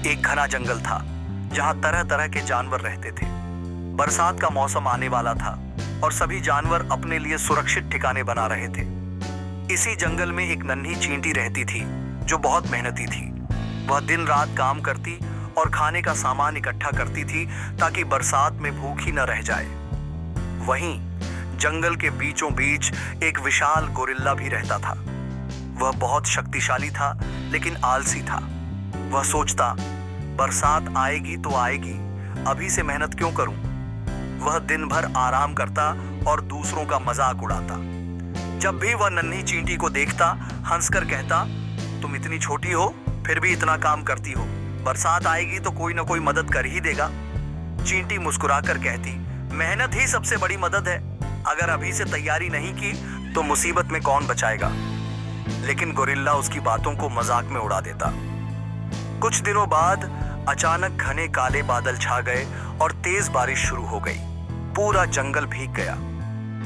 एक घना जंगल था जहां तरह तरह के जानवर रहते थे। बरसात का मौसम आने वाला था और सभी जानवर अपने लिए सुरक्षित ठिकाने बना रहे थे। इसी जंगल में एक नन्ही चींटी रहती थी जो बहुत मेहनती थी। वह दिन रात काम करती और खाने का सामान इकट्ठा करती थी ताकि बरसात में भूखी न रह जाए। वहीं जंगल के बीचों बीच एक विशाल गोरिल्ला भी रहता था। वह बहुत शक्तिशाली था लेकिन आलसी था। वह सोचता, बरसात आएगी तो आएगी, अभी से मेहनत क्यों करूं। वह दिन भर आराम करता और दूसरों का मजाक उड़ाता। जब भी वह नन्ही चींटी को देखता, हंसकर कहता, तुम इतनी छोटी हो फिर भी इतना काम करती हो, बरसात आएगी तो कोई ना कोई मदद कर ही देगा। चींटी मुस्कुराकर कहती, मेहनत ही सबसे बड़ी मदद है, अगर अभी से तैयारी नहीं की तो मुसीबत में कौन बचाएगा। लेकिन गोरिल्ला उसकी बातों को मजाक में उड़ा देता। कुछ दिनों बाद अचानक घने काले बादल छा गए और तेज बारिश शुरू हो गई। पूरा जंगल भीग गया।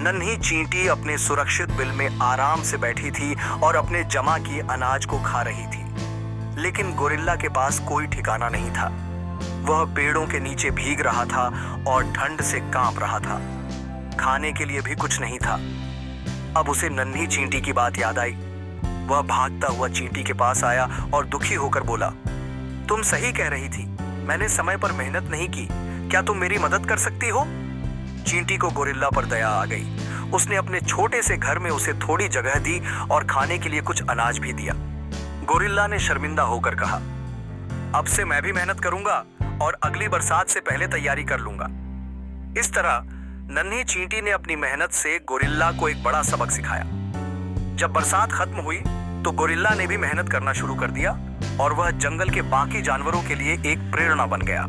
नन्ही चींटी अपने सुरक्षित बिल में आराम से बैठी थी और अपने जमा किए अनाज को खा रही थी। लेकिन गोरिल्ला के पास कोई ठिकाना नहीं था। वह पेड़ों के नीचे भीग रहा था और ठंड से कांप रहा था। खाने के लिए भी कुछ नहीं था। अब उसे नन्ही चींटी की बात याद आई। वह भागता हुआ चींटी के पास आया और दुखी होकर बोला, तुम सही कह रही थी, मैंने समय पर मेहनत नहीं की, क्या तुम मेरी मदद कर सकती हो। चींटी को गोरिल्ला पर दया आ गई। उसने अपने छोटे से घर में उसे थोड़ी जगह दी और खाने के लिए कुछ अनाज भी दिया। गोरिल्ला ने शर्मिंदा होकर कहा, अब से मैं भी मेहनत करूंगा और अगली बरसात से पहले तैयारी कर लूंगा। इस तरह नन्ही चींटी ने अपनी मेहनत से गोरिल्ला को एक बड़ा सबक सिखाया। जब बरसात खत्म हुई तो गोरिल्ला ने भी मेहनत करना शुरू कर दिया और वह जंगल के बाकी जानवरों के लिए एक प्रेरणा बन गया।